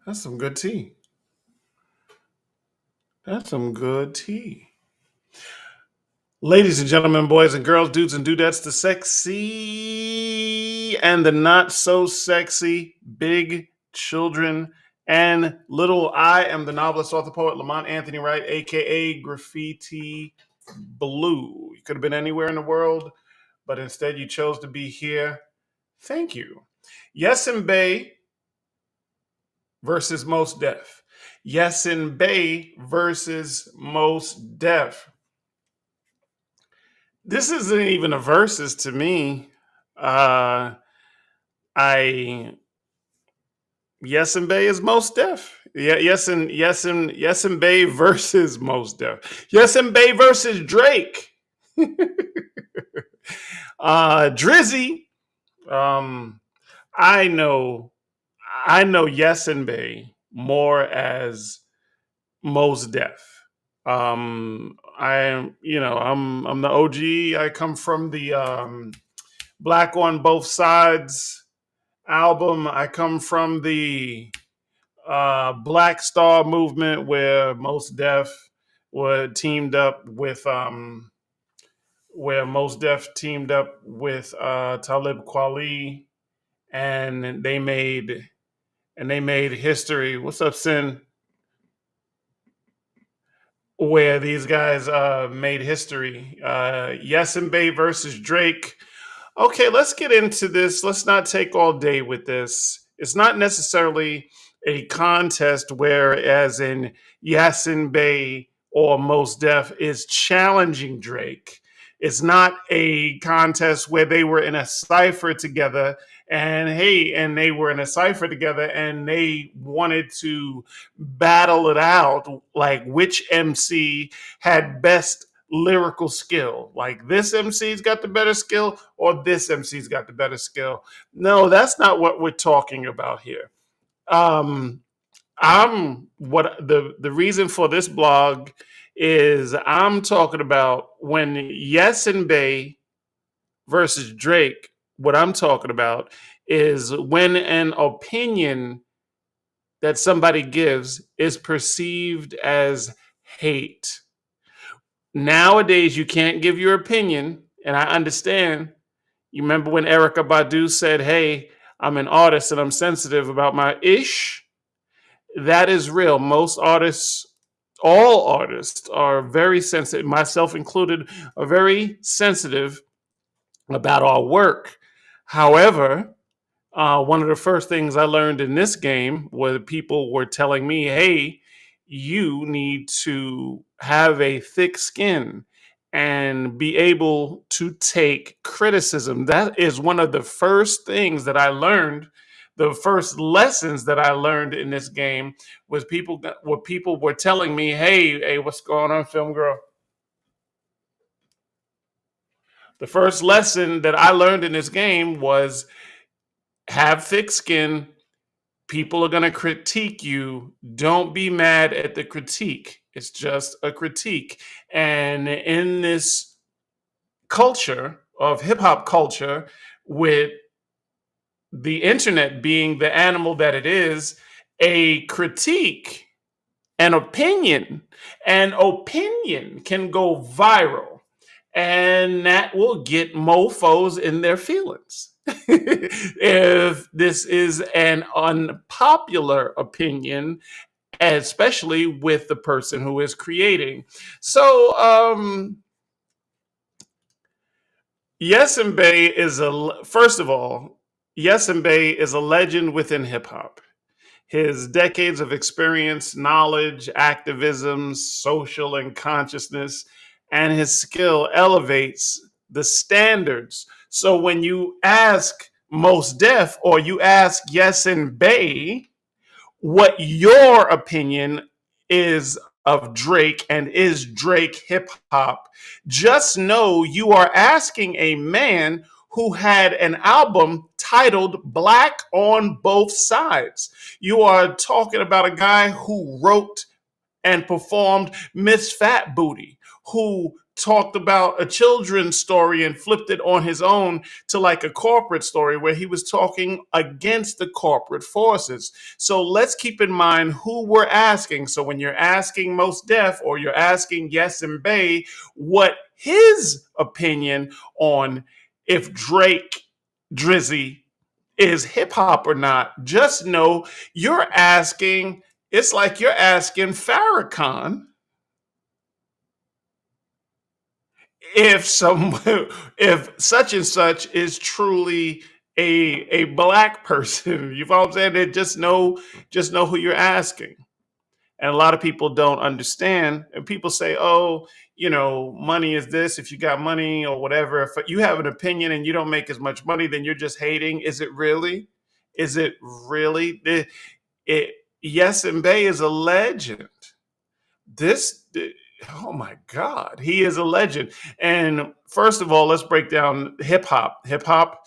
That's some good tea. That's some good tea. Ladies and gentlemen, boys and girls, dudes and dudettes, the sexy and the not so sexy, big children and little. I am the novelist, author, poet, Lamont Anthony Wright, aka Graffiti Blue. You could have been anywhere in the world, but instead you chose to be here. Thank you. Yasiin Bey versus Most Def. Yasiin Bey versus Most Def. This isn't even a versus to me. Uh, I Yasiin Bey is Most Def. Yeah, Yasiin Bey versus Most Def. Yasiin Bey versus Drake. Drizzy. Um, I know, I know Yasiin Bey more as Most Def. I'm the OG. I come from the Black on Both Sides album. I come from the Black Star movement where Most Def were teamed up with Talib Kweli, and they made history. What's up, Sin? Where these guys made history. Yasiin Bey versus Drake. Okay, let's get into this. Let's not take all day with this. It's not necessarily a contest where, as in Yasiin Bey or Mos Def is challenging Drake. It's not a contest where they were in a cipher together and they were in a cipher together and they wanted to battle it out like which MC had best lyrical skill. Like this MC's got the better skill or this MC's got the better skill. No, that's not what we're talking about here. Um, I'm what the reason for this blog is I'm talking about when Yasiin Bey versus Drake. What I'm talking about is when an opinion that somebody gives is perceived as hate. Nowadays, you can't give your opinion, and I understand. You remember when Erica Badu said, "Hey, I'm an artist and I'm sensitive about my ish." That is real. Most artists, all artists, are very sensitive, myself included, are very sensitive about our work. However, one of the first things I learned in this game was people were telling me, hey, you need to have a thick skin and be able to take criticism. That is one of the first things that I learned. The first lessons that I learned in this game was people were telling me, hey, what's going on, film girl? The first lesson that I learned in this game was have thick skin. People are going to critique you. Don't be mad at the critique. It's just a critique. And in this culture of hip hop culture, with the internet being the animal that it is, a critique, an opinion can go viral. And that will get mofos in their feelings. If this is an unpopular opinion, especially with the person who is creating. So, Yasiin Bey is first of all, Yasiin Bey is a legend within hip hop. His decades of experience, knowledge, activism, social and consciousness, and his skill elevates the standards. So when you ask Most Def or you ask Yasiin Bey what your opinion is of Drake and is Drake hip hop, just know you are asking a man who had an album titled Black on Both Sides. You are talking about a guy who wrote and performed Miss Fat Booty, who talked about a children's story and flipped it on his own to like a corporate story where he was talking against the corporate forces. So let's keep in mind who we're asking. So when you're asking Most Def or you're asking Yasiin Bey what his opinion on if Drake Drizzy is hip hop or not, just know you're asking, it's like you're asking Farrakhan if some if such and such is truly a black person. You follow what I'm saying? Just know who you're asking. And a lot of people don't understand. And people say, oh, money is this. If you got money or whatever, if you have an opinion and you don't make as much money, then you're just hating. Is it really? Is it really? It, Yasiin Bey is a legend. This, oh my God, he is a legend. And first of all, let's break down hip hop. Hip hop,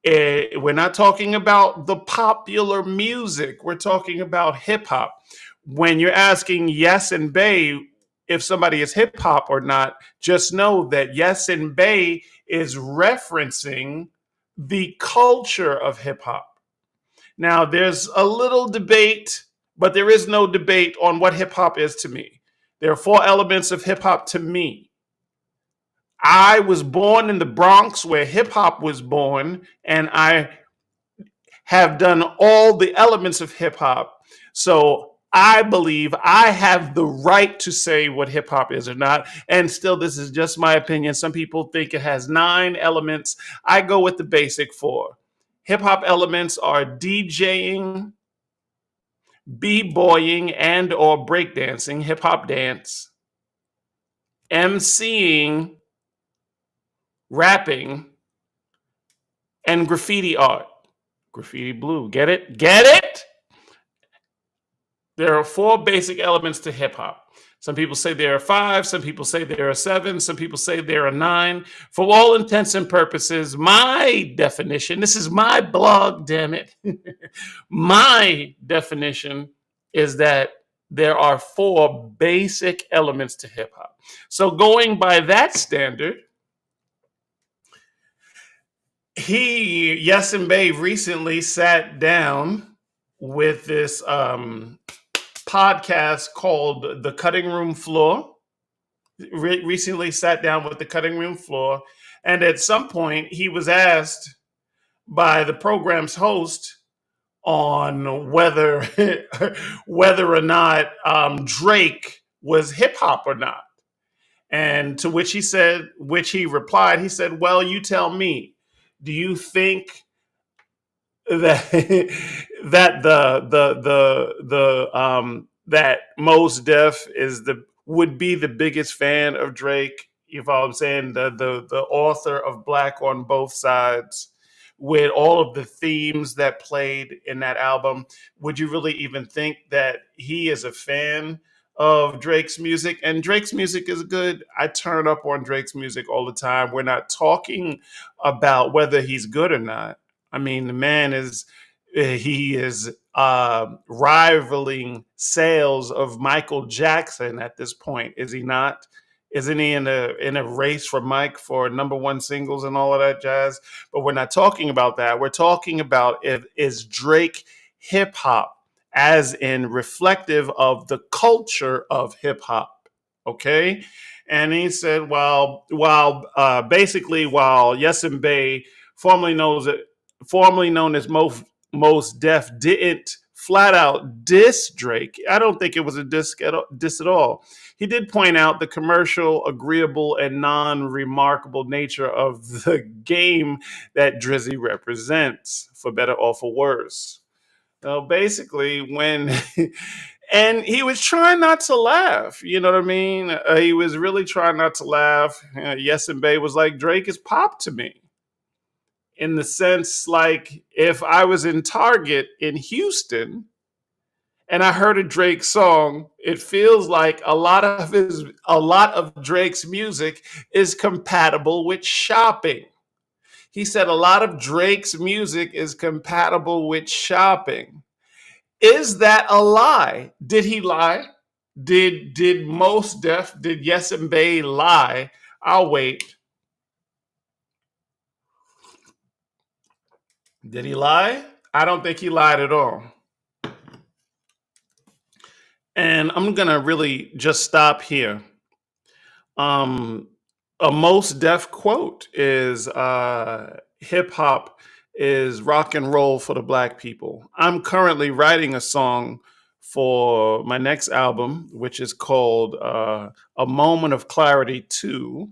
we're not talking about the popular music. We're talking about hip hop. When you're asking Yasiin Bey if somebody is hip hop or not, just know that Yasiin Bey is referencing the culture of hip hop. Now, there's a little debate, but there is no debate on what hip hop is to me. There are four elements of hip hop to me. I was born in the Bronx where hip hop was born, and I have done all the elements of hip hop. So I believe I have the right to say what hip hop is or not. And still, this is just my opinion. Some people think it has 9 elements. I go with the basic 4. Hip hop elements are DJing, b-boying and or breakdancing, hip hop dance, MCing, rapping, and graffiti art. Graffiti Bleu. Get it? Get it? There are 4 basic elements to hip hop. Some people say there are 5, some people say there are 7, some people say there are 9. For all intents and purposes, my definition, this is my blog, damn it. My definition is that there are 4 basic elements to hip hop. So going by that standard, Yasiin Bey recently sat down with this podcast called The Cutting Room Floor. Recently sat down with The Cutting Room Floor. And at some point, he was asked by the program's host on whether whether or not Drake was hip hop or not. And to which he replied, he said, "Well, you tell me. Do you think that that Mos Def would be the biggest fan of Drake? You follow what I'm saying? The author of Black on Both Sides, with all of the themes that played in that album, would you really even think that he is a fan of Drake's music? And Drake's music is good. I turn up on Drake's music all the time. We're not talking about whether he's good or not. I mean, the man he is rivaling sales of Michael Jackson at this point, is he not? Isn't he in a race for Mike for #1 singles and all of that jazz? But we're not talking about that. We're talking about is Drake hip hop, as in reflective of the culture of hip hop. Okay. And he said, basically, while Yasiin Bey, formerly known as Mos Def, didn't flat out diss Drake, I don't think it was a diss at all. He did point out the commercial, agreeable, and non-remarkable nature of the game that Drizzy represents, for better or for worse. Basically, and he was trying not to laugh. You know what I mean? He was really trying not to laugh. Yasiin Bey was like, Drake is pop to me. In the sense, like, if I was in Target in Houston and I heard a Drake song, it feels like a lot of Drake's music is compatible with shopping. He said a lot of Drake's music is compatible with shopping. Is that a lie? Did he lie? Did Mos Def, did Yasiin Bey lie I'll wait. Did he lie? I don't think he lied at all. And I'm gonna really just stop here. Um, a most deaf quote is hip hop is rock and roll for the black people. I'm currently writing a song for my next album, which is called A Moment of Clarity 2.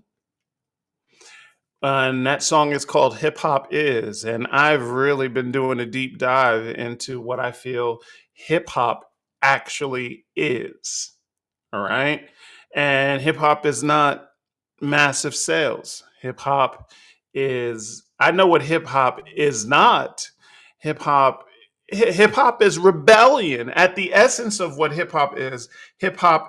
And that song is called Hip Hop Is. And I've really been doing a deep dive into what I feel hip hop actually is. All right. And hip hop is not massive sales. Hip hop is, I know what hip hop is not. Hip hop. Hip hop is rebellion. At the essence of what hip hop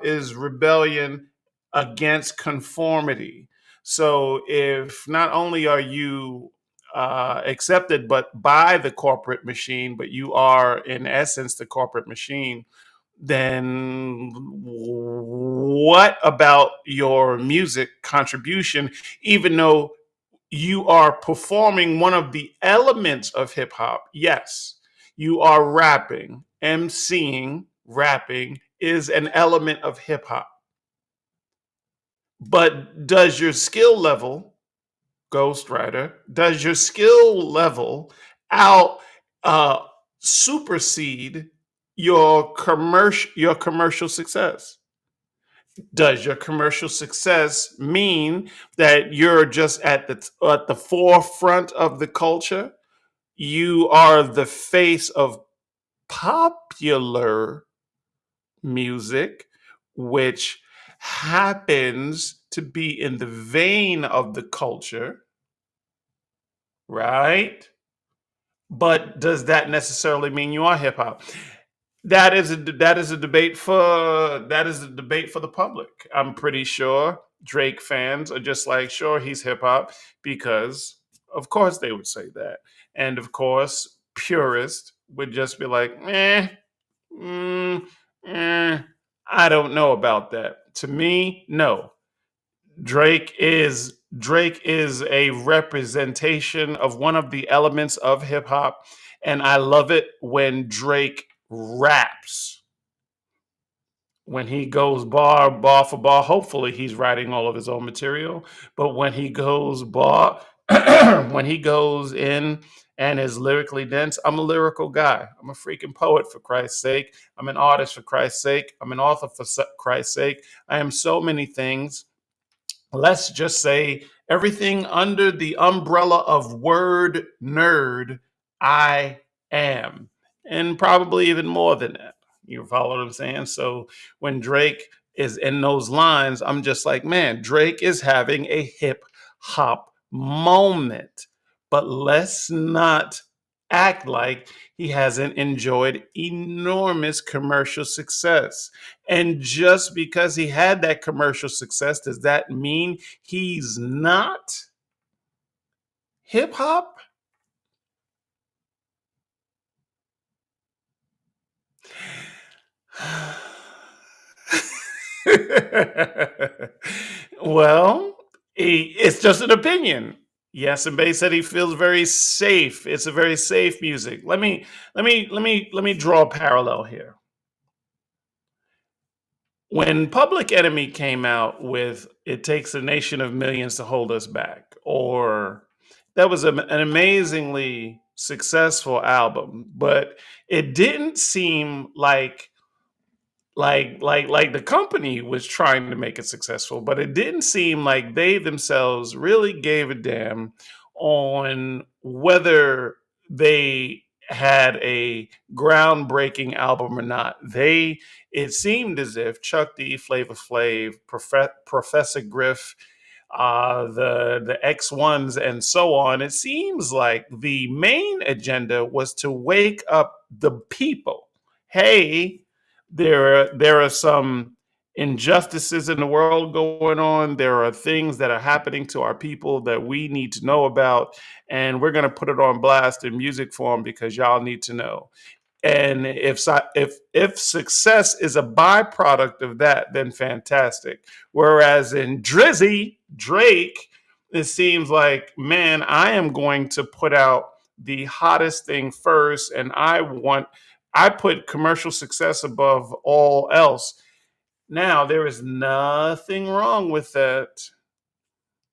is rebellion against conformity. So if not only are you accepted but by the corporate machine, but you are in essence the corporate machine, then what about your music contribution, even though you are performing one of the elements of hip hop? Yes, you are rapping, emceeing, rapping is an element of hip hop. But does your skill level, ghostwriter, does your skill level out uh, supersede your commercial success? Does your commercial success mean that you're just at the forefront of the culture? You are the face of popular music, which happens to be in the vein of the culture, right? But does that necessarily mean you are hip hop? That is a debate for the public. I'm pretty sure Drake fans are just like, sure, he's hip hop, because of course they would say that, and of course purists would just be like, mm, eh, I don't know about that. To me, no. Drake is a representation of one of the elements of hip hop, and I love it when Drake raps. When he goes bar for bar, hopefully he's writing all of his own material. But when he goes bar, when he goes in and is lyrically dense, I'm a lyrical guy. I'm a freaking poet, for Christ's sake. I'm an artist, for Christ's sake. I'm an author, for Christ's sake. I am so many things. Let's just say everything under the umbrella of word nerd, I am. And probably even more than that. You follow what I'm saying? So when Drake is in those lines, I'm just like, man, Drake is having a hip hop moment. But let's not act like he hasn't enjoyed enormous commercial success. And just because he had that commercial success, does that mean he's not hip hop? Well, it's just an opinion. Yasin Bey said he feels very safe. It's a very safe music. Let me draw a parallel here. When Public Enemy came out with "It Takes a Nation of Millions to Hold Us Back," or that was an amazingly successful album, but it didn't seem like the company was trying to make it successful, but it didn't seem like they themselves really gave a damn on whether they had a groundbreaking album or not. It seemed as if Chuck D, Flavor Flav, Professor Griff, the X1s, and so on. It seems like the main agenda was to wake up the people. Hey, there are some injustices in the world going on. There are things that are happening to our people that we need to know about, and we're going to put it on blast in music form because y'all need to know. And if success is a byproduct of that, then fantastic. Whereas in Drake, it seems like, man, I am going to put out the hottest thing first, and I put commercial success above all else. Now, there is nothing wrong with that.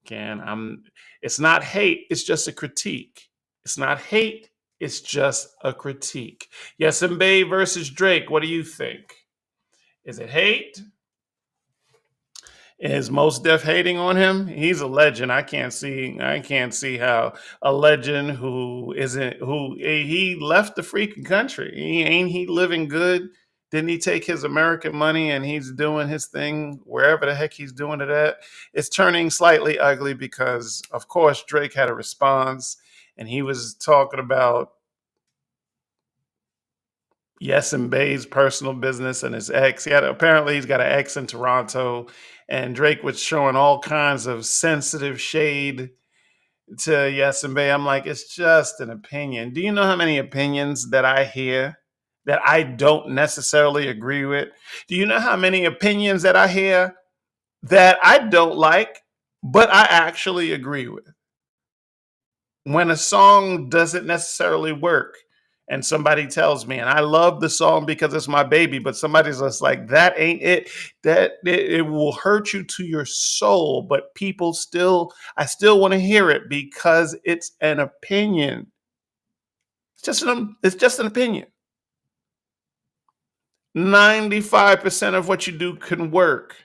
Can I'm It's not hate, it's just a critique. It's not hate, it's just a critique. Yasiin Bey versus Drake, what do you think? Is it hate? Is Most Def hating on him? He's a legend. I can't see how a legend who isn't who he left the freaking country. He living good? Didn't he take his American money and he's doing his thing wherever the heck he's doing it at? It's turning slightly ugly because of course Drake had a response and he was talking about Yasiin Bey's personal business and his ex. Apparently he's got an ex in Toronto, and Drake was showing all kinds of sensitive shade to Yasiin Bey. I'm like, it's just an opinion. Do you know how many opinions that I hear that I don't necessarily agree with? Do you know how many opinions that I hear that I don't like, but I actually agree with? When a song doesn't necessarily work and somebody tells me, and I love the song because it's my baby, but somebody's just like, that ain't it, that it will hurt you to your soul, but I still want to hear it because it's an opinion. It's just an opinion. 95% of what you do can work.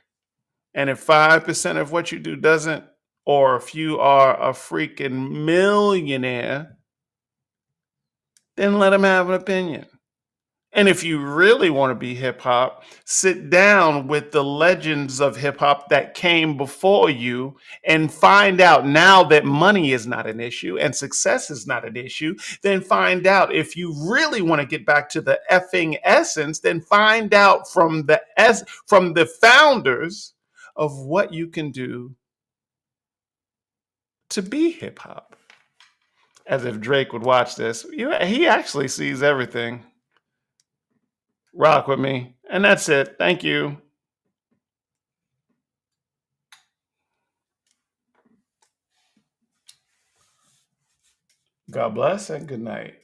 And if 5% of what you do doesn't, or if you are a freaking millionaire, then let them have an opinion. And if you really want to be hip hop, sit down with the legends of hip hop that came before you and find out, now that money is not an issue and success is not an issue, then find out, if you really want to get back to the effing essence, then find out from the founders of what you can do to be hip hop. As if Drake would watch this. He actually sees everything. Rock with me. And that's it. Thank you. God bless and good night.